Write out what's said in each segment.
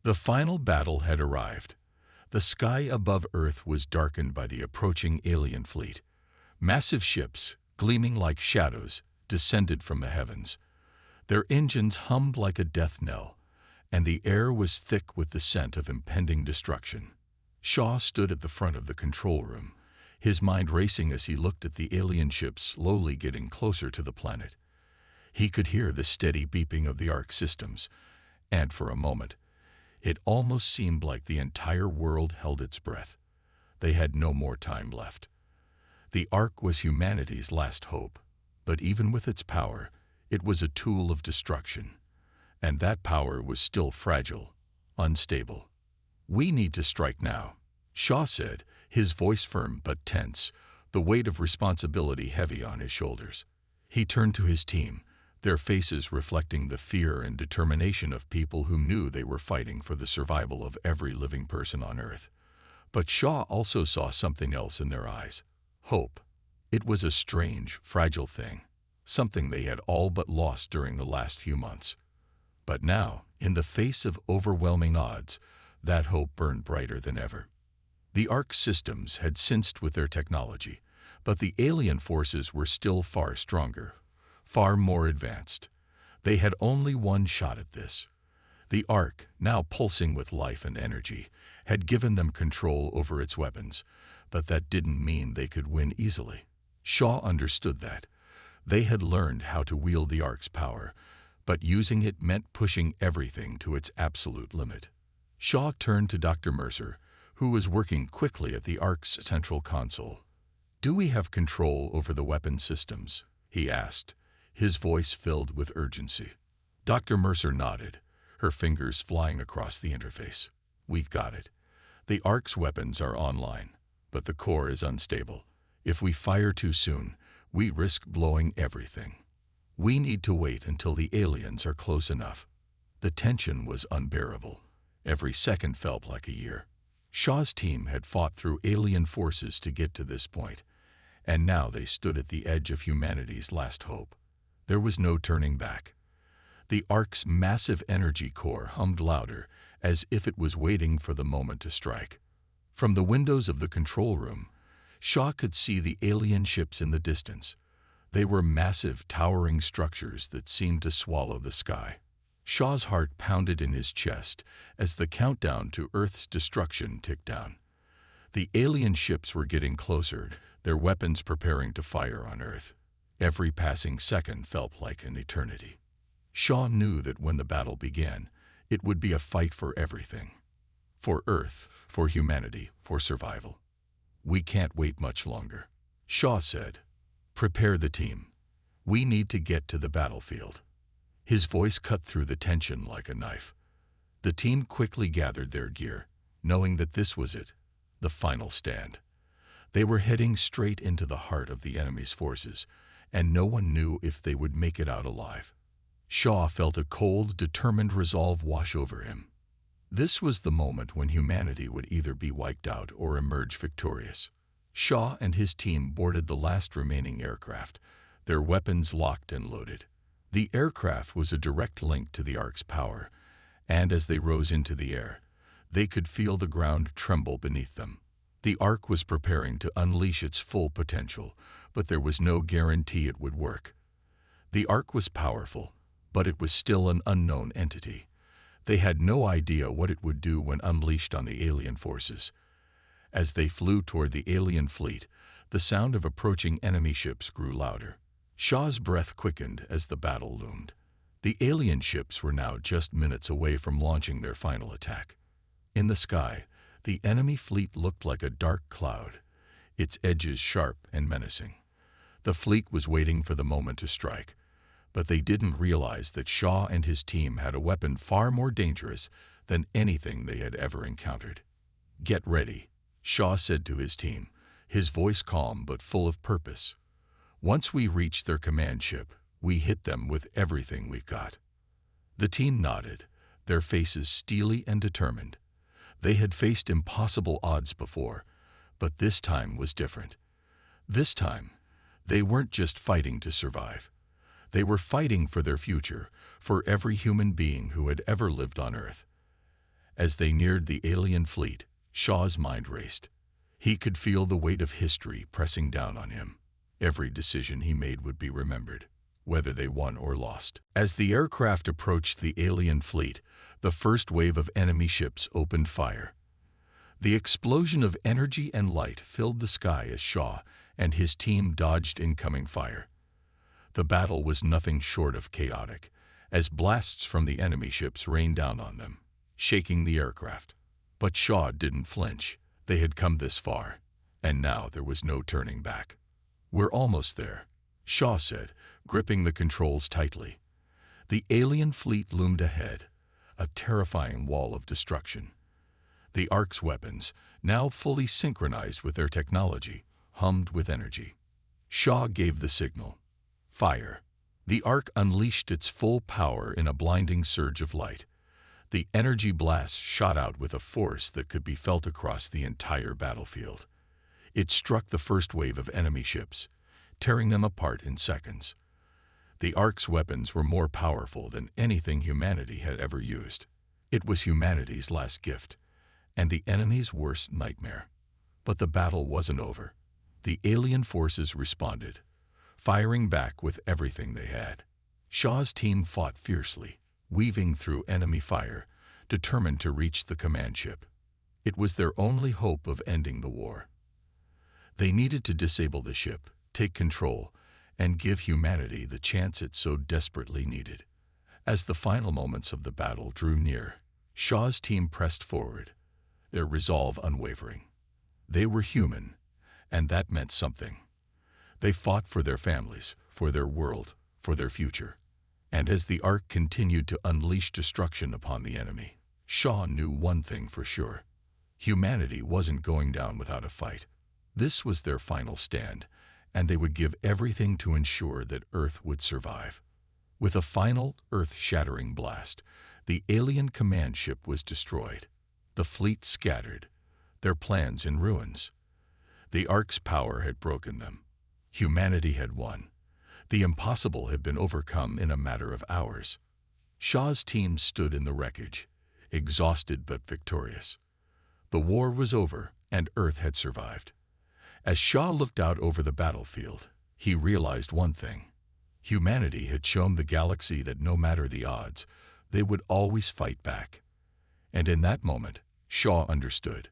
The final battle had arrived. The sky above Earth was darkened by the approaching alien fleet. Massive ships, gleaming like shadows, descended from the heavens. Their engines hummed like a death knell, and the air was thick with the scent of impending destruction. Shaw stood at the front of the control room, his mind racing as he looked at the alien ships slowly getting closer to the planet. He could hear the steady beeping of the Ark systems, and for a moment, it almost seemed like the entire world held its breath. They had no more time left. The Ark was humanity's last hope, but even with its power, it was a tool of destruction. And that power was still fragile, unstable. "We need to strike now," Shaw said, his voice firm but tense, the weight of responsibility heavy on his shoulders. He turned to his team, their faces reflecting the fear and determination of people who knew they were fighting for the survival of every living person on Earth. But Shaw also saw something else in their eyes: hope. It was a strange, fragile thing, something they had all but lost during the last few months. But now, in the face of overwhelming odds, that hope burned brighter than ever. The Ark systems had cinched with their technology, but the alien forces were still far stronger, far more advanced. They had only one shot at this. The Ark, now pulsing with life and energy, had given them control over its weapons, but that didn't mean they could win easily. Shaw understood that. They had learned how to wield the Ark's power, but using it meant pushing everything to its absolute limit. Shaw turned to Dr. Mercer, who was working quickly at the Ark's central console. "Do we have control over the weapon systems?" he asked, his voice filled with urgency. Dr. Mercer nodded, her fingers flying across the interface. "We've got it. The Ark's weapons are online, but the core is unstable. If we fire too soon, we risk blowing everything. We need to wait until the aliens are close enough." The tension was unbearable. Every second felt like a year. Shaw's team had fought through alien forces to get to this point, and now they stood at the edge of humanity's last hope. There was no turning back. The Ark's massive energy core hummed louder, as if it was waiting for the moment to strike. From the windows of the control room, Shaw could see the alien ships in the distance. They were massive, towering structures that seemed to swallow the sky. Shaw's heart pounded in his chest as the countdown to Earth's destruction ticked down. The alien ships were getting closer, their weapons preparing to fire on Earth. Every passing second felt like an eternity. Shaw knew that when the battle began, it would be a fight for everything. For Earth, for humanity, for survival. "We can't wait much longer," Shaw said. "Prepare the team. We need to get to the battlefield." His voice cut through the tension like a knife. The team quickly gathered their gear, knowing that this was it, the final stand. They were heading straight into the heart of the enemy's forces, and no one knew if they would make it out alive. Shaw felt a cold, determined resolve wash over him. This was the moment when humanity would either be wiped out or emerge victorious. Shaw and his team boarded the last remaining aircraft, their weapons locked and loaded. The aircraft was a direct link to the Ark's power, and as they rose into the air, they could feel the ground tremble beneath them. The Ark was preparing to unleash its full potential, but there was no guarantee it would work. The Ark was powerful, but it was still an unknown entity. They had no idea what it would do when unleashed on the alien forces. As they flew toward the alien fleet, the sound of approaching enemy ships grew louder. Shaw's breath quickened as the battle loomed. The alien ships were now just minutes away from launching their final attack. In the sky, the enemy fleet looked like a dark cloud, its edges sharp and menacing. The fleet was waiting for the moment to strike, but they didn't realize that Shaw and his team had a weapon far more dangerous than anything they had ever encountered. "Get ready," Shaw said to his team, his voice calm but full of purpose. "Once we reach their command ship, we hit them with everything we've got." The team nodded, their faces steely and determined. They had faced impossible odds before, but this time was different. This time, they weren't just fighting to survive. They were fighting for their future, for every human being who had ever lived on Earth. As they neared the alien fleet, Shaw's mind raced. He could feel the weight of history pressing down on him. Every decision he made would be remembered, whether they won or lost. As the aircraft approached the alien fleet, the first wave of enemy ships opened fire. The explosion of energy and light filled the sky as Shaw and his team dodged incoming fire. The battle was nothing short of chaotic, as blasts from the enemy ships rained down on them, shaking the aircraft. But Shaw didn't flinch. They had come this far, and now there was no turning back. "We're almost there," Shaw said, gripping the controls tightly. The alien fleet loomed ahead, a terrifying wall of destruction. The Ark's weapons, now fully synchronized with their technology, hummed with energy. Shaw gave the signal. Fire. The Ark unleashed its full power in a blinding surge of light. The energy blast shot out with a force that could be felt across the entire battlefield. It struck the first wave of enemy ships, tearing them apart in seconds. The Ark's weapons were more powerful than anything humanity had ever used. It was humanity's last gift, and the enemy's worst nightmare. But the battle wasn't over. The alien forces responded, firing back with everything they had. Shaw's team fought fiercely, weaving through enemy fire, determined to reach the command ship. It was their only hope of ending the war. They needed to disable the ship, take control, and give humanity the chance it so desperately needed. As the final moments of the battle drew near, Shaw's team pressed forward, their resolve unwavering. They were human, and that meant something. They fought for their families, for their world, for their future. And as the Ark continued to unleash destruction upon the enemy, Shaw knew one thing for sure. Humanity wasn't going down without a fight. This was their final stand, and they would give everything to ensure that Earth would survive. With a final, earth-shattering blast, the alien command ship was destroyed. The fleet scattered, their plans in ruins. The Ark's power had broken them. Humanity had won. The impossible had been overcome in a matter of hours. Shaw's team stood in the wreckage, exhausted but victorious. The war was over, and Earth had survived. As Shaw looked out over the battlefield, he realized one thing. Humanity had shown the galaxy that no matter the odds, they would always fight back. And in that moment, Shaw understood.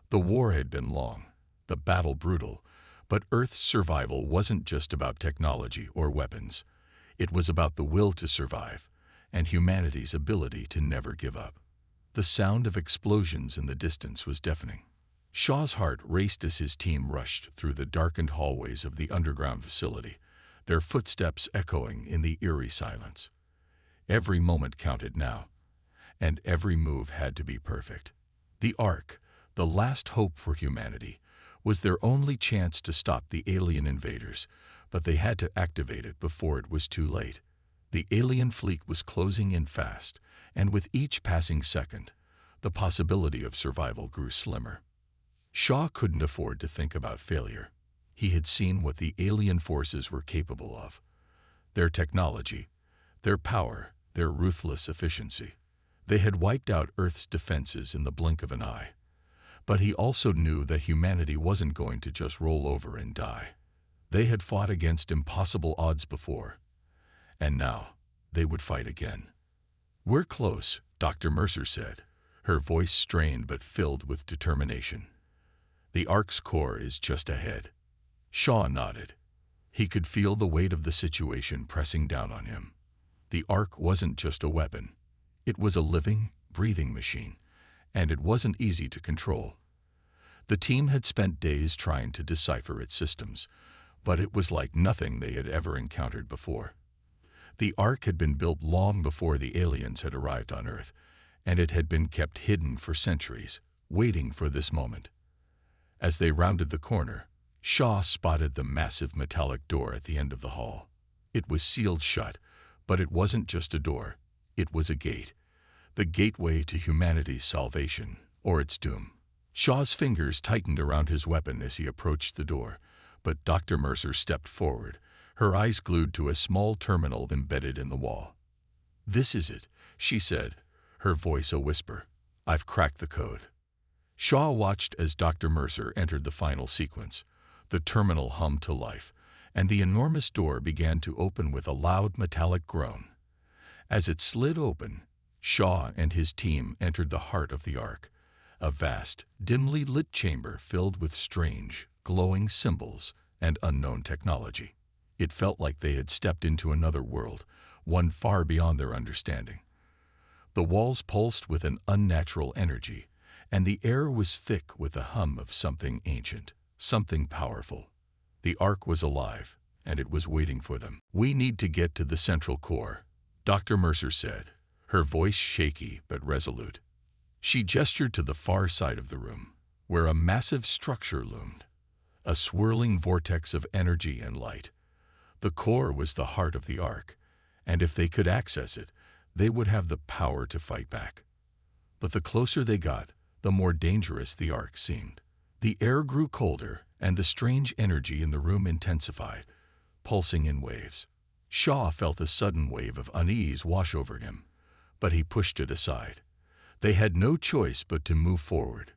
The war had been long, the battle brutal, but Earth's survival wasn't just about technology or weapons. It was about the will to survive, and humanity's ability to never give up. The sound of explosions in the distance was deafening. Shaw's heart raced as his team rushed through the darkened hallways of the underground facility, their footsteps echoing in the eerie silence. Every moment counted now, and every move had to be perfect. The Ark, the last hope for humanity, was their only chance to stop the alien invaders, but they had to activate it before it was too late. The alien fleet was closing in fast, and with each passing second, the possibility of survival grew slimmer. Shaw couldn't afford to think about failure. He had seen what the alien forces were capable of. Their technology, their power, their ruthless efficiency. They had wiped out Earth's defenses in the blink of an eye. But he also knew that humanity wasn't going to just roll over and die. They had fought against impossible odds before, and now they would fight again. "We're close," Dr. Mercer said, her voice strained but filled with determination. "The Ark's core is just ahead." Shaw nodded. He could feel the weight of the situation pressing down on him. The Ark wasn't just a weapon. It was a living, breathing machine, and it wasn't easy to control. The team had spent days trying to decipher its systems, but it was like nothing they had ever encountered before. The Ark had been built long before the aliens had arrived on Earth, and it had been kept hidden for centuries, waiting for this moment. As they rounded the corner, Shaw spotted the massive metallic door at the end of the hall. It was sealed shut, but it wasn't just a door. It was a gate, the gateway to humanity's salvation, or its doom. Shaw's fingers tightened around his weapon as he approached the door, but Dr. Mercer stepped forward, her eyes glued to a small terminal embedded in the wall. "This is it," she said, her voice a whisper. I've cracked the code. Shaw watched as Dr. Mercer entered the final sequence. The terminal hummed to life, and the enormous door began to open with a loud metallic groan. As it slid open, Shaw and his team entered the heart of the Ark, a vast, dimly lit chamber filled with strange, glowing symbols and unknown technology. It felt like they had stepped into another world, one far beyond their understanding. The walls pulsed with an unnatural energy, and the air was thick with the hum of something ancient, something powerful. The Ark was alive, and it was waiting for them. "We need to get to the central core," Dr. Mercer said, her voice shaky but resolute. She gestured to the far side of the room, where a massive structure loomed, a swirling vortex of energy and light. The core was the heart of the Ark, and if they could access it, they would have the power to fight back. But the closer they got, the more dangerous the Ark seemed. The air grew colder, and the strange energy in the room intensified, pulsing in waves. Shaw felt a sudden wave of unease wash over him, but he pushed it aside. They had no choice but to move forward.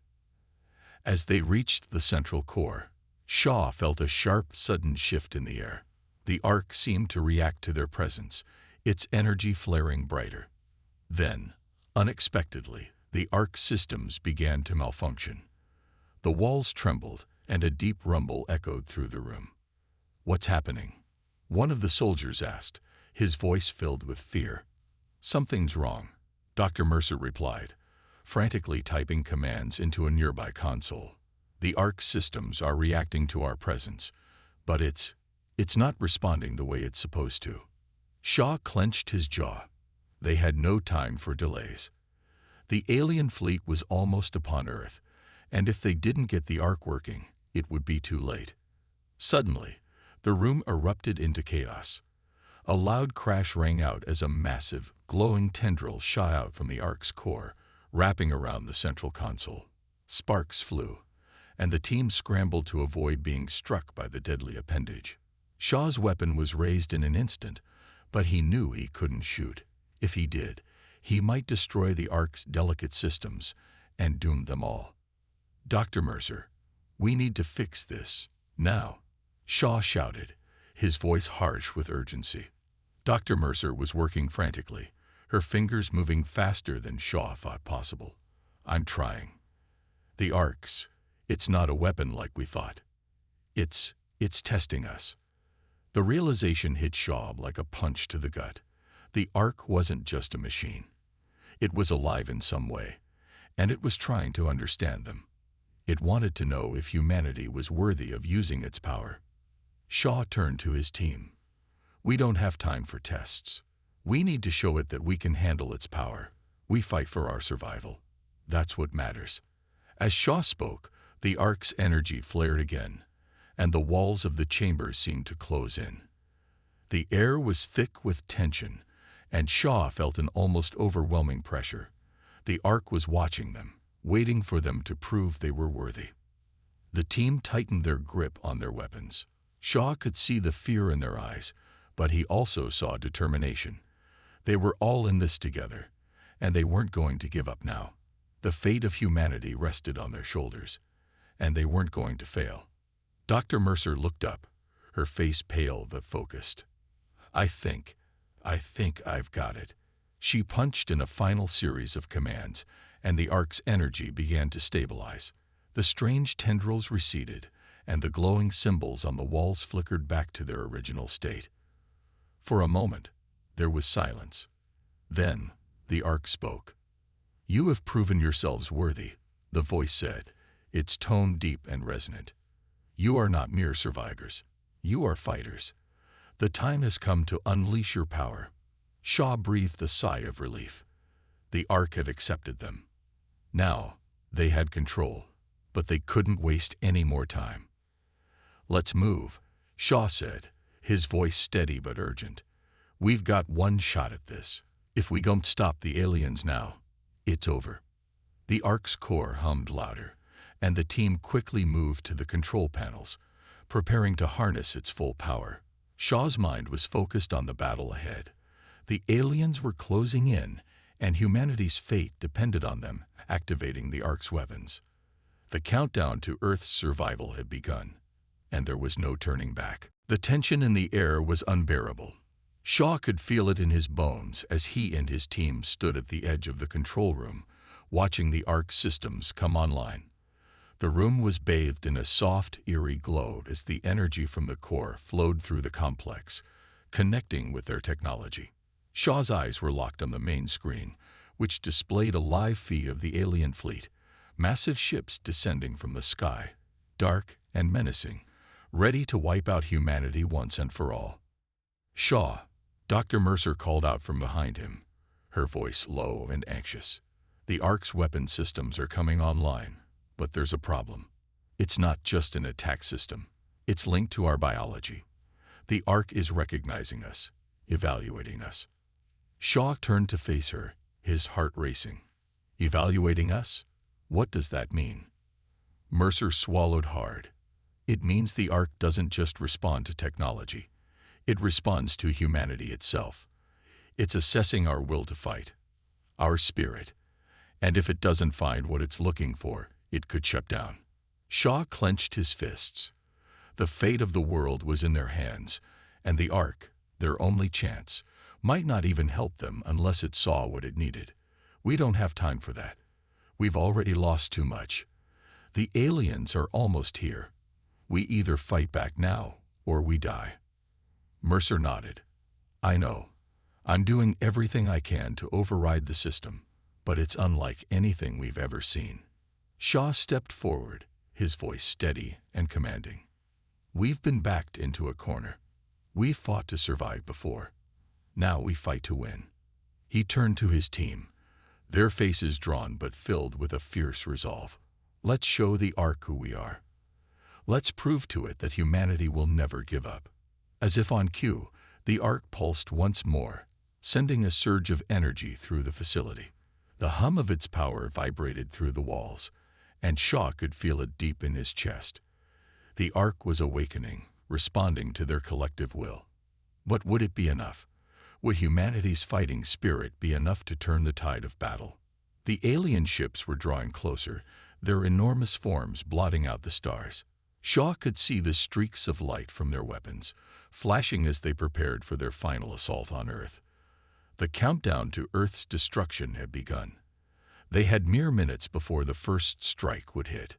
As they reached the central core, Shaw felt a sharp, sudden shift in the air. The Ark seemed to react to their presence, its energy flaring brighter. Then, unexpectedly, the Ark's systems began to malfunction. The walls trembled, and a deep rumble echoed through the room. "What's happening?" one of the soldiers asked, his voice filled with fear. "Something's wrong," Dr. Mercer replied, frantically typing commands into a nearby console. "The Ark's systems are reacting to our presence, but it's not responding the way it's supposed to." Shaw clenched his jaw. They had no time for delays. The alien fleet was almost upon Earth, and if they didn't get the Ark working, it would be too late. Suddenly, the room erupted into chaos. A loud crash rang out as a massive, glowing tendril shot out from the Ark's core, wrapping around the central console. Sparks flew, and the team scrambled to avoid being struck by the deadly appendage. Shaw's weapon was raised in an instant, but he knew he couldn't shoot. If he did, he might destroy the Ark's delicate systems and doom them all. "Dr. Mercer, we need to fix this, now," Shaw shouted, his voice harsh with urgency. Dr. Mercer was working frantically, her fingers moving faster than Shaw thought possible. "I'm trying. The Ark's, it's not a weapon like we thought. It's testing us." The realization hit Shaw like a punch to the gut. The Ark wasn't just a machine. It was alive in some way, and it was trying to understand them. It wanted to know if humanity was worthy of using its power. Shaw turned to his team. "We don't have time for tests. We need to show it that we can handle its power. We fight for our survival. That's what matters." As Shaw spoke, the Ark's energy flared again, and the walls of the chamber seemed to close in. The air was thick with tension, and Shaw felt an almost overwhelming pressure. The Ark was watching them, waiting for them to prove they were worthy. The team tightened their grip on their weapons. Shaw could see the fear in their eyes, but he also saw determination. They were all in this together, and they weren't going to give up now. The fate of humanity rested on their shoulders, and they weren't going to fail. Dr. Mercer looked up, her face pale but focused. I think I've got it." She punched in a final series of commands, and the Ark's energy began to stabilize. The strange tendrils receded, and the glowing symbols on the walls flickered back to their original state. For a moment, there was silence. Then, the Ark spoke. "You have proven yourselves worthy," the voice said, its tone deep and resonant. "You are not mere survivors. You are fighters. The time has come to unleash your power." Shaw breathed a sigh of relief. The Ark had accepted them. Now, they had control, but they couldn't waste any more time. "Let's move," Shaw said, his voice steady but urgent. "We've got one shot at this. If we don't stop the aliens now, it's over." The Ark's core hummed louder, and the team quickly moved to the control panels, preparing to harness its full power. Shaw's mind was focused on the battle ahead. The aliens were closing in, and humanity's fate depended on them activating the Ark's weapons. The countdown to Earth's survival had begun, and there was no turning back. The tension in the air was unbearable. Shaw could feel it in his bones as he and his team stood at the edge of the control room, watching the Ark systems come online. The room was bathed in a soft, eerie glow as the energy from the core flowed through the complex, connecting with their technology. Shaw's eyes were locked on the main screen, which displayed a live feed of the alien fleet, massive ships descending from the sky, dark and menacing, ready to wipe out humanity once and for all. "Shaw," Dr. Mercer called out from behind him, her voice low and anxious. "The Ark's weapon systems are coming online, but there's a problem. It's not just an attack system. It's linked to our biology. The Ark is recognizing us, evaluating us." Shaw turned to face her, his heart racing. "Evaluating us? What does that mean?" Mercer swallowed hard. "It means the Ark doesn't just respond to technology. It responds to humanity itself. It's assessing our will to fight, our spirit, and if it doesn't find what it's looking for, it could shut down." Shaw clenched his fists. The fate of the world was in their hands, and the Ark, their only chance, might not even help them unless it saw what it needed. "We don't have time for that. We've already lost too much. The aliens are almost here. We either fight back now, or we die." Mercer nodded. "I know. I'm doing everything I can to override the system, but it's unlike anything we've ever seen." Shaw stepped forward, his voice steady and commanding. "We've been backed into a corner. We've fought to survive before. Now we fight to win." He turned to his team, their faces drawn but filled with a fierce resolve. "Let's show the Ark who we are. Let's prove to it that humanity will never give up." As if on cue, the Ark pulsed once more, sending a surge of energy through the facility. The hum of its power vibrated through the walls, and Shaw could feel it deep in his chest. The Ark was awakening, responding to their collective will. But would it be enough? Would humanity's fighting spirit be enough to turn the tide of battle? The alien ships were drawing closer, their enormous forms blotting out the stars. Shaw could see the streaks of light from their weapons, flashing as they prepared for their final assault on Earth. The countdown to Earth's destruction had begun. They had mere minutes before the first strike would hit.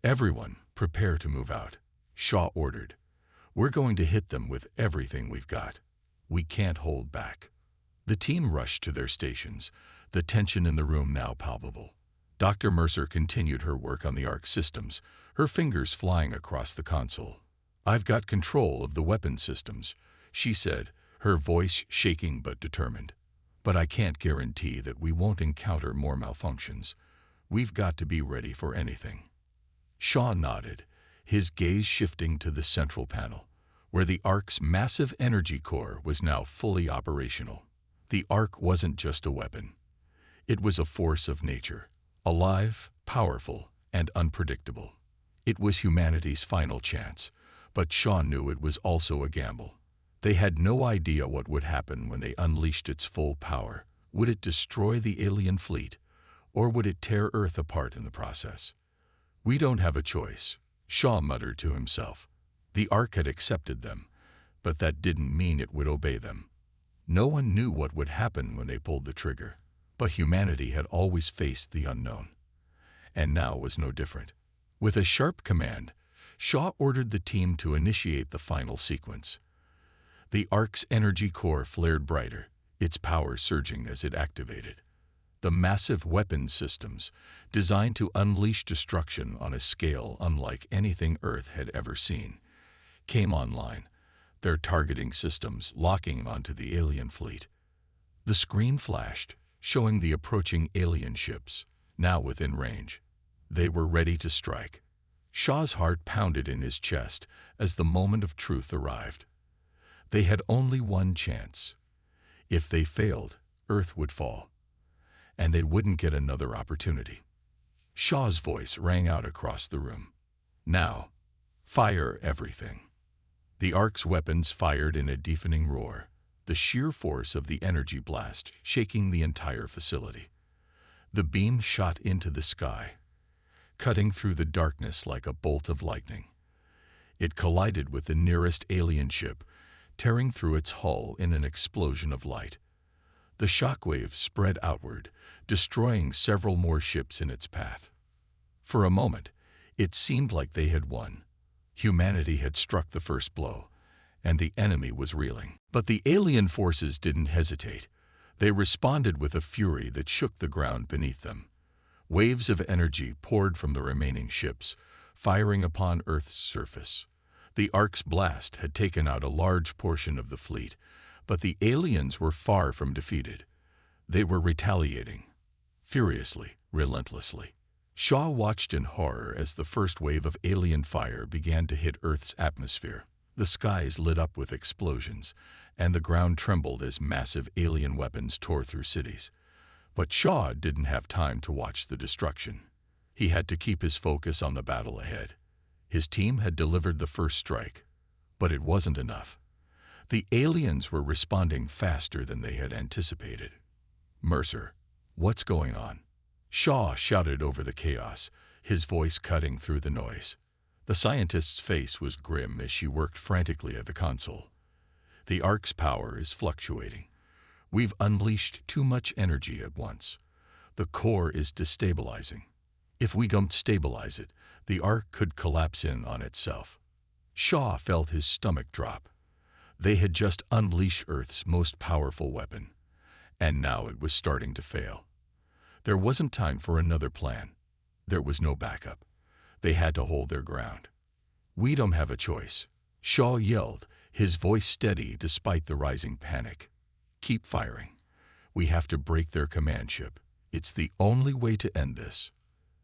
"Everyone, prepare to move out," Shaw ordered. "We're going to hit them with everything we've got. We can't hold back." The team rushed to their stations, the tension in the room now palpable. Dr. Mercer continued her work on the Ark systems, her fingers flying across the console. "I've got control of the weapon systems," she said, her voice shaking but determined. "But I can't guarantee that we won't encounter more malfunctions. We've got to be ready for anything." Shaw nodded, his gaze shifting to the central panel, where the Ark's massive energy core was now fully operational. The Ark wasn't just a weapon. It was a force of nature, alive, powerful, and unpredictable. It was humanity's final chance, but Shaw knew it was also a gamble. They had no idea what would happen when they unleashed its full power. Would it destroy the alien fleet, or would it tear Earth apart in the process? "We don't have a choice," Shaw muttered to himself. The Ark had accepted them, but that didn't mean it would obey them. No one knew what would happen when they pulled the trigger, but humanity had always faced the unknown. And now was no different. With a sharp command, Shaw ordered the team to initiate the final sequence. The Ark's energy core flared brighter, its power surging as it activated. The massive weapons systems, designed to unleash destruction on a scale unlike anything Earth had ever seen, came online, their targeting systems locking onto the alien fleet. The screen flashed, showing the approaching alien ships, now within range. They were ready to strike. Shaw's heart pounded in his chest as the moment of truth arrived. They had only one chance. If they failed, Earth would fall, and they wouldn't get another opportunity. Shaw's voice rang out across the room. "Now, fire everything." The Ark's weapons fired in a deafening roar, the sheer force of the energy blast shaking the entire facility. The beam shot into the sky, cutting through the darkness like a bolt of lightning. It collided with the nearest alien ship, tearing through its hull in an explosion of light. The shockwave spread outward, destroying several more ships in its path. For a moment, it seemed like they had won. Humanity had struck the first blow, and the enemy was reeling. But the alien forces didn't hesitate. They responded with a fury that shook the ground beneath them. Waves of energy poured from the remaining ships, firing upon Earth's surface. The Ark's blast had taken out a large portion of the fleet, but the aliens were far from defeated. They were retaliating, furiously, relentlessly. Shaw watched in horror as the first wave of alien fire began to hit Earth's atmosphere. The skies lit up with explosions, and the ground trembled as massive alien weapons tore through cities. But Shaw didn't have time to watch the destruction. He had to keep his focus on the battle ahead. His team had delivered the first strike, but it wasn't enough. The aliens were responding faster than they had anticipated. "Mercer, what's going on?" Shaw shouted over the chaos, his voice cutting through the noise. The scientist's face was grim as she worked frantically at the console. "The Ark's power is fluctuating. We've unleashed too much energy at once. The core is destabilizing. If we don't stabilize it, the Ark could collapse in on itself." Shaw felt his stomach drop. They had just unleashed Earth's most powerful weapon, and now it was starting to fail. There wasn't time for another plan. There was no backup. They had to hold their ground. "We don't have a choice," Shaw yelled, his voice steady despite the rising panic. "Keep firing. We have to break their command ship. It's the only way to end this."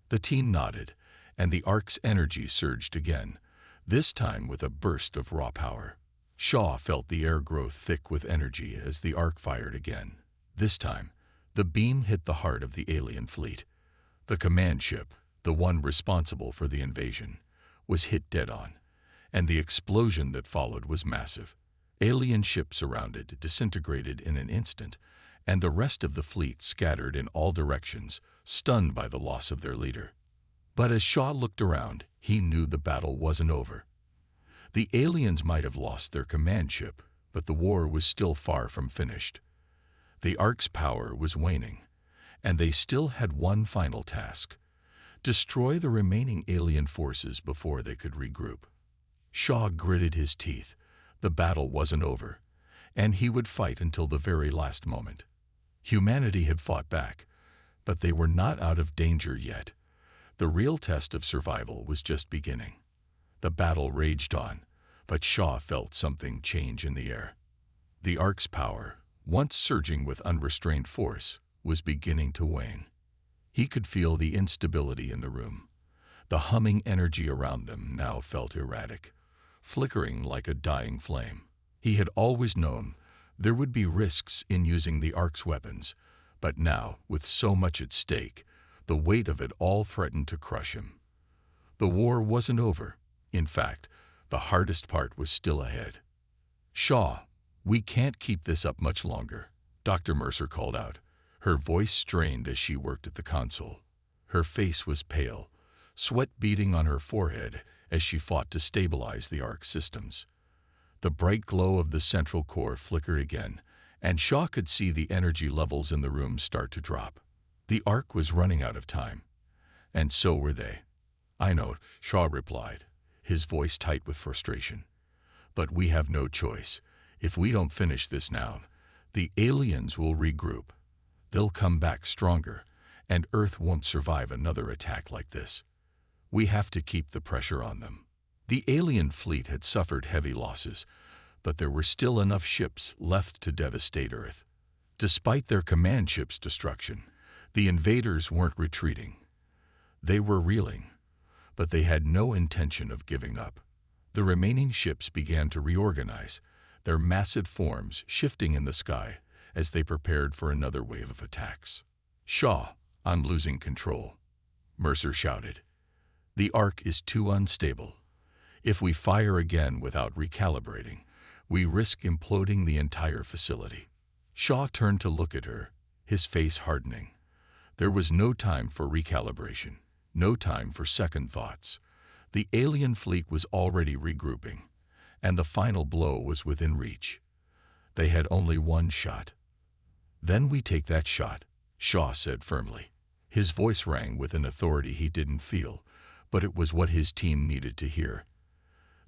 The team nodded, and the Ark's energy surged again, this time with a burst of raw power. Shaw felt the air grow thick with energy as the Ark fired again. This time, the beam hit the heart of the alien fleet. The command ship, the one responsible for the invasion, was hit dead on, and the explosion that followed was massive. Alien ships around it disintegrated in an instant, and the rest of the fleet scattered in all directions, stunned by the loss of their leader. But as Shaw looked around, he knew the battle wasn't over. The aliens might have lost their command ship, but the war was still far from finished. The Ark's power was waning, and they still had one final task: destroy the remaining alien forces before they could regroup. Shaw gritted his teeth. The battle wasn't over, and he would fight until the very last moment. Humanity had fought back, but they were not out of danger yet. The real test of survival was just beginning. The battle raged on, but Shaw felt something change in the air. The Ark's power, once surging with unrestrained force, was beginning to wane. He could feel the instability in the room. The humming energy around them now felt erratic, flickering like a dying flame. He had always known there would be risks in using the Ark's weapons, but now, with so much at stake, the weight of it all threatened to crush him. The war wasn't over. In fact, the hardest part was still ahead. "Shaw, we can't keep this up much longer," Dr. Mercer called out, her voice strained as she worked at the console. Her face was pale, sweat beading on her forehead as she fought to stabilize the Ark systems. The bright glow of the central core flickered again, and Shaw could see the energy levels in the room start to drop. The Ark was running out of time, and so were they. "I know," Shaw replied, his voice tight with frustration. "But we have no choice. If we don't finish this now, the aliens will regroup. They'll come back stronger, and Earth won't survive another attack like this. We have to keep the pressure on them." The alien fleet had suffered heavy losses, but there were still enough ships left to devastate Earth. Despite their command ship's destruction, the invaders weren't retreating. They were reeling, but they had no intention of giving up. The remaining ships began to reorganize, their massive forms shifting in the sky as they prepared for another wave of attacks. "Shaw, I'm losing control," Mercer shouted. "The Ark is too unstable. If we fire again without recalibrating, We risk imploding the entire facility. Shaw turned to look at her, his face hardening. There was no time for recalibration, no time for second thoughts. The alien fleet was already regrouping, and the final blow was within reach. They had only one shot. "Then we take that shot," Shaw said firmly. His voice rang with an authority he didn't feel, but it was what his team needed to hear.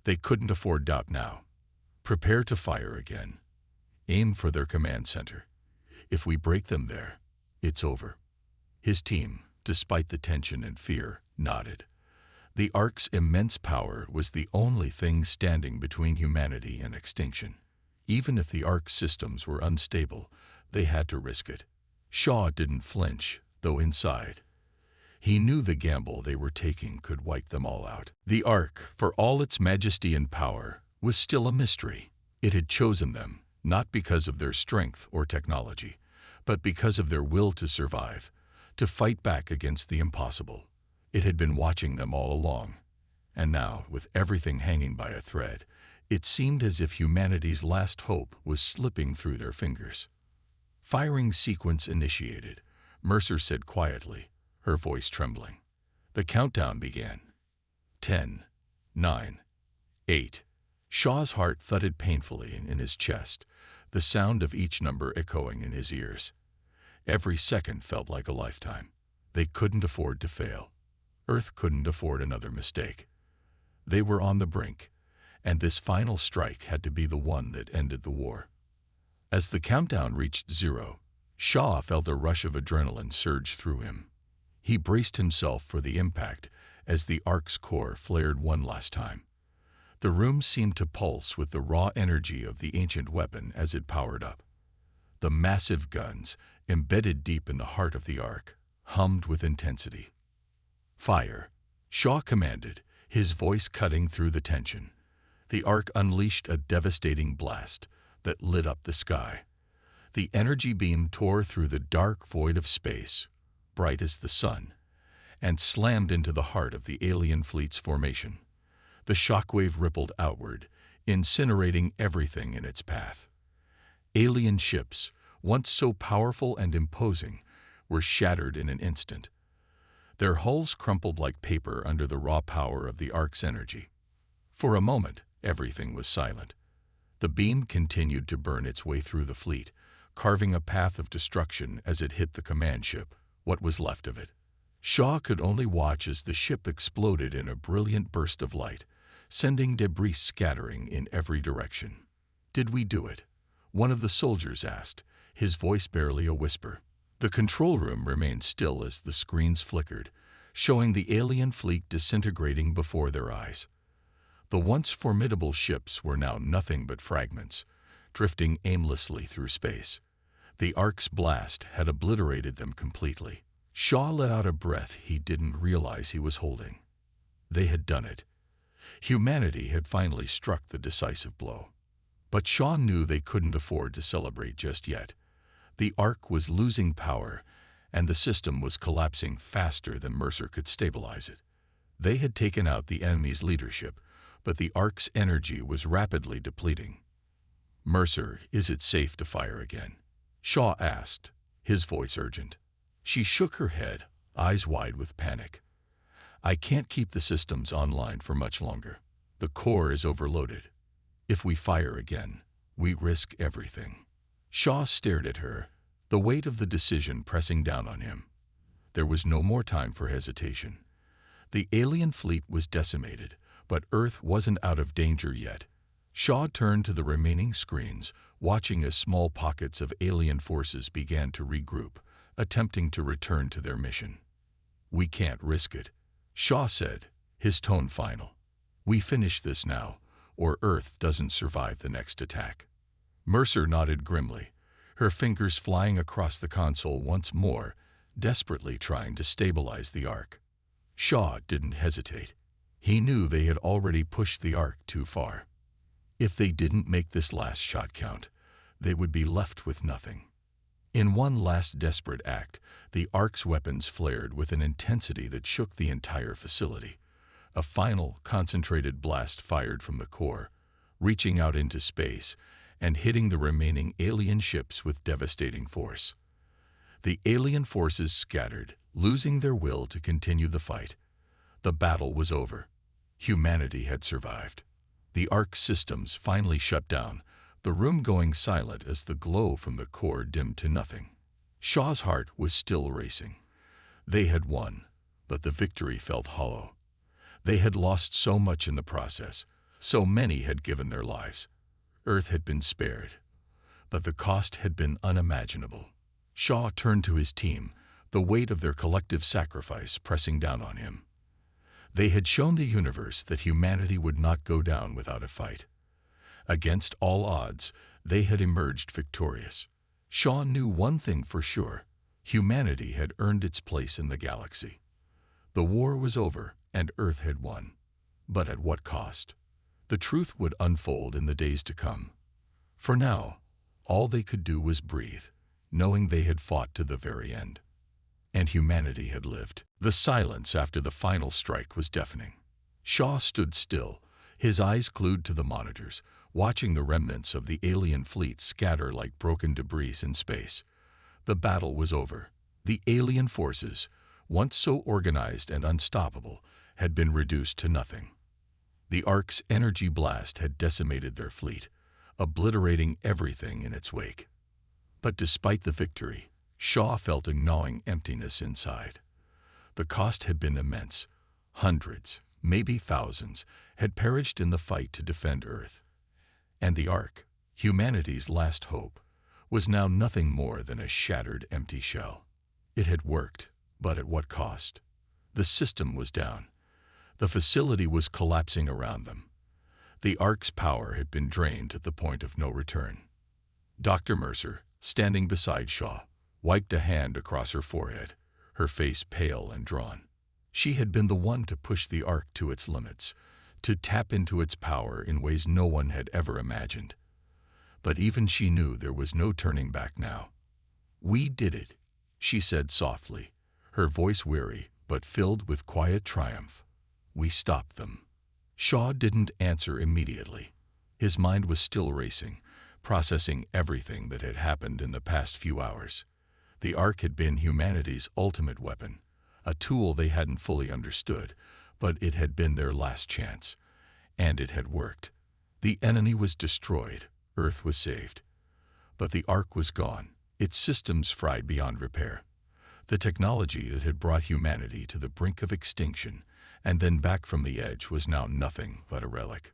They couldn't afford doubt now. Prepare to fire again. Aim for their command center. If we break them there, it's over. His team, despite the tension and fear, nodded. The Ark's immense power was the only thing standing between humanity and extinction. Even if the Ark's systems were unstable, they had to risk it. Shaw didn't flinch, though inside, he knew the gamble they were taking could wipe them all out. The Ark, for all its majesty and power, was still a mystery. It had chosen them, not because of their strength or technology, but because of their will to survive, to fight back against the impossible. It had been watching them all along, and now, with everything hanging by a thread, it seemed as if humanity's last hope was slipping through their fingers. "Firing sequence initiated," Mercer said quietly, her voice trembling. The countdown began. 10, 9, 8. Shaw's heart thudded painfully in his chest, the sound of each number echoing in his ears. Every second felt like a lifetime. They couldn't afford to fail. Earth couldn't afford another mistake. They were on the brink, and this final strike had to be the one that ended the war. As the countdown reached 0, Shaw felt a rush of adrenaline surge through him. He braced himself for the impact as the Ark's core flared one last time. The room seemed to pulse with the raw energy of the ancient weapon as it powered up. The massive guns, embedded deep in the heart of the Ark, hummed with intensity. "Fire," Shaw commanded, his voice cutting through the tension. The Ark unleashed a devastating blast that lit up the sky. The energy beam tore through the dark void of space, bright as the sun, and slammed into the heart of the alien fleet's formation. The shockwave rippled outward, incinerating everything in its path. Alien ships, once so powerful and imposing, were shattered in an instant. Their hulls crumpled like paper under the raw power of the Ark's energy. For a moment, everything was silent. The beam continued to burn its way through the fleet, carving a path of destruction as it hit the command ship, what was left of it. Shaw could only watch as the ship exploded in a brilliant burst of light, sending debris scattering in every direction. "Did we do it?" one of the soldiers asked, his voice barely a whisper. The control room remained still as the screens flickered, showing the alien fleet disintegrating before their eyes. The once formidable ships were now nothing but fragments, drifting aimlessly through space. The Ark's blast had obliterated them completely. Shaw let out a breath he didn't realize he was holding. They had done it. Humanity had finally struck the decisive blow. But Shaw knew they couldn't afford to celebrate just yet. The Ark was losing power, and the system was collapsing faster than Mercer could stabilize it. They had taken out the enemy's leadership, but the Ark's energy was rapidly depleting. "Mercer, is it safe to fire again?" Shaw asked, his voice urgent. She shook her head, eyes wide with panic. "I can't keep the systems online for much longer. The core is overloaded. If we fire again, we risk everything." Shaw stared at her, the weight of the decision pressing down on him. There was no more time for hesitation. The alien fleet was decimated, but Earth wasn't out of danger yet. Shaw turned to the remaining screens, watching as small pockets of alien forces began to regroup, attempting to return to their mission. "We can't risk it," Shaw said, his tone final. "We finish this now, or Earth doesn't survive the next attack." Mercer nodded grimly, her fingers flying across the console once more, desperately trying to stabilize the Ark. Shaw didn't hesitate. He knew they had already pushed the Ark too far. If they didn't make this last shot count, they would be left with nothing. In one last desperate act, the Ark's weapons flared with an intensity that shook the entire facility. A final, concentrated blast fired from the core, reaching out into space and hitting the remaining alien ships with devastating force. The alien forces scattered, losing their will to continue the fight. The battle was over. Humanity had survived. The Ark's systems finally shut down, the room going silent as the glow from the core dimmed to nothing. Shaw's heart was still racing. They had won, but the victory felt hollow. They had lost so much in the process. So many had given their lives. Earth had been spared, but the cost had been unimaginable. Shaw turned to his team, the weight of their collective sacrifice pressing down on him. They had shown the universe that humanity would not go down without a fight. Against all odds, they had emerged victorious. Shaw knew one thing for sure: humanity had earned its place in the galaxy. The war was over, and Earth had won. But at what cost? The truth would unfold in the days to come. For now, all they could do was breathe, knowing they had fought to the very end. And humanity had lived. The silence after the final strike was deafening. Shaw stood still, his eyes glued to the monitors, watching the remnants of the alien fleet scatter like broken debris in space. The battle was over. The alien forces, once so organized and unstoppable, had been reduced to nothing. The Ark's energy blast had decimated their fleet, obliterating everything in its wake. But despite the victory, Shaw felt a gnawing emptiness inside. The cost had been immense. Hundreds, maybe thousands, had perished in the fight to defend Earth. And the Ark, humanity's last hope, was now nothing more than a shattered, empty shell. It had worked, but at what cost? The system was down. The facility was collapsing around them. The Ark's power had been drained to the point of no return. Dr. Mercer, standing beside Shaw, wiped a hand across her forehead, her face pale and drawn. She had been the one to push the Ark to its limits, to tap into its power in ways no one had ever imagined. But even she knew there was no turning back now. "We did it," she said softly, her voice weary but filled with quiet triumph. "We stopped them." Shaw didn't answer immediately. His mind was still racing, processing everything that had happened in the past few hours. The Ark had been humanity's ultimate weapon, a tool they hadn't fully understood, but it had been their last chance. And it had worked. The enemy was destroyed, Earth was saved. But the Ark was gone, its systems fried beyond repair. The technology that had brought humanity to the brink of extinction and then back from the edge was now nothing but a relic.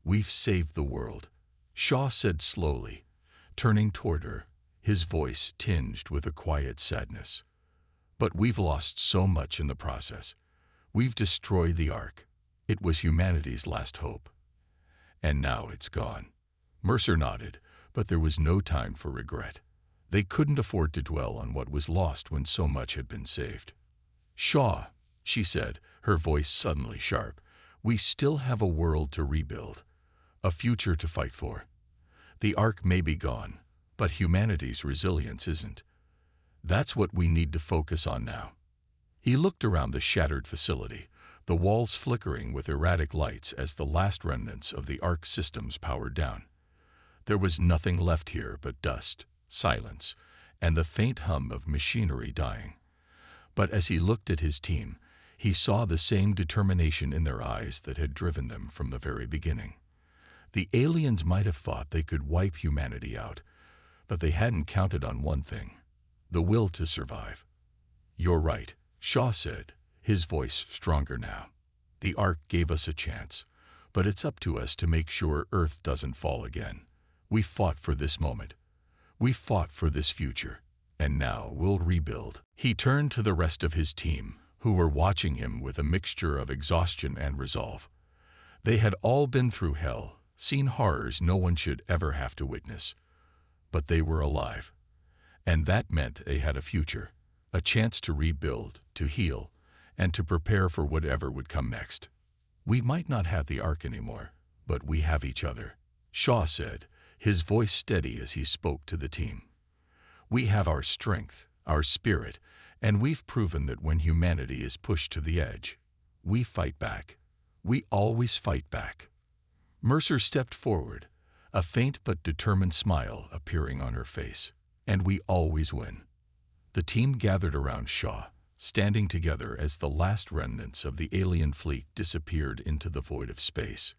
"We've saved the world," Shaw said slowly, turning toward her, his voice tinged with a quiet sadness. "But we've lost so much in the process. We've destroyed the Ark. It was humanity's last hope. And now it's gone." Mercer nodded, but there was no time for regret. They couldn't afford to dwell on what was lost when so much had been saved. "Shaw," she said, her voice suddenly sharp, "we still have a world to rebuild, a future to fight for. The Ark may be gone, but humanity's resilience isn't. That's what we need to focus on now." He looked around the shattered facility, the walls flickering with erratic lights as the last remnants of the Ark systems powered down. There was nothing left here but dust, silence, and the faint hum of machinery dying. But as he looked at his team, he saw the same determination in their eyes that had driven them from the very beginning. The aliens might have thought they could wipe humanity out, but they hadn't counted on one thing: the will to survive. "You're right," Shaw said, his voice stronger now. "The Ark gave us a chance, but it's up to us to make sure Earth doesn't fall again. We fought for this moment. We fought for this future, and now we'll rebuild." He turned to the rest of his team, who were watching him with a mixture of exhaustion and resolve. They had all been through hell, seen horrors no one should ever have to witness. But they were alive, and that meant they had a future, a chance to rebuild, to heal, and to prepare for whatever would come next. "We might not have the Ark anymore, but we have each other," Shaw said, his voice steady as he spoke to the team. "We have our strength, our spirit, and we've proven that when humanity is pushed to the edge, we fight back. We always fight back." Mercer stepped forward, a faint but determined smile appearing on her face. "And we always win." The team gathered around Shaw, standing together as the last remnants of the alien fleet disappeared into the void of space.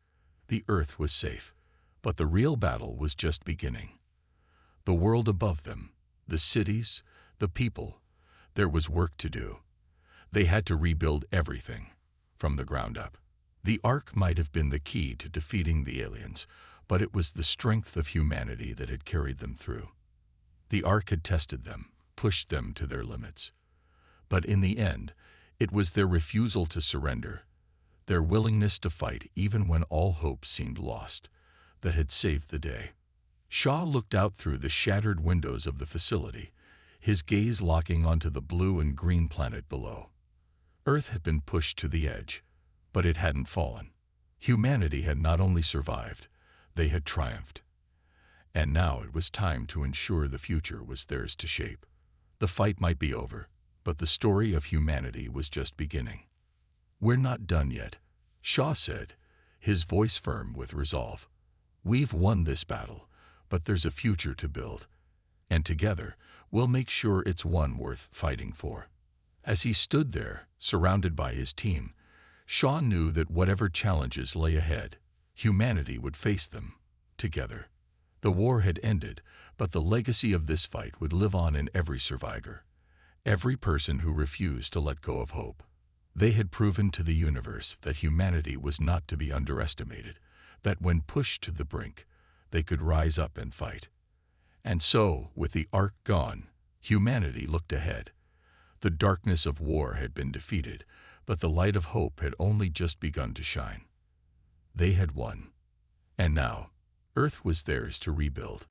The Earth was safe, but the real battle was just beginning. The world above them, the cities, the people, there was work to do. They had to rebuild everything, from the ground up. The Ark might have been the key to defeating the aliens, but it was the strength of humanity that had carried them through. The Ark had tested them, pushed them to their limits. But in the end, it was their refusal to surrender, their willingness to fight even when all hope seemed lost, that had saved the day. Shaw looked out through the shattered windows of the facility, his gaze locking onto the blue and green planet below. Earth had been pushed to the edge, but it hadn't fallen. Humanity had not only survived, they had triumphed. And now it was time to ensure the future was theirs to shape. The fight might be over, but the story of humanity was just beginning. "We're not done yet," Shaw said, his voice firm with resolve. "We've won this battle, but there's a future to build, and together we'll make sure it's one worth fighting for." As he stood there, surrounded by his team, Shaw knew that whatever challenges lay ahead, humanity would face them together. The war had ended, but the legacy of this fight would live on in every survivor, every person who refused to let go of hope. They had proven to the universe that humanity was not to be underestimated, that when pushed to the brink, they could rise up and fight. And so, with the Ark gone, humanity looked ahead. The darkness of war had been defeated, but the light of hope had only just begun to shine. They had won. And now, Earth was theirs to rebuild.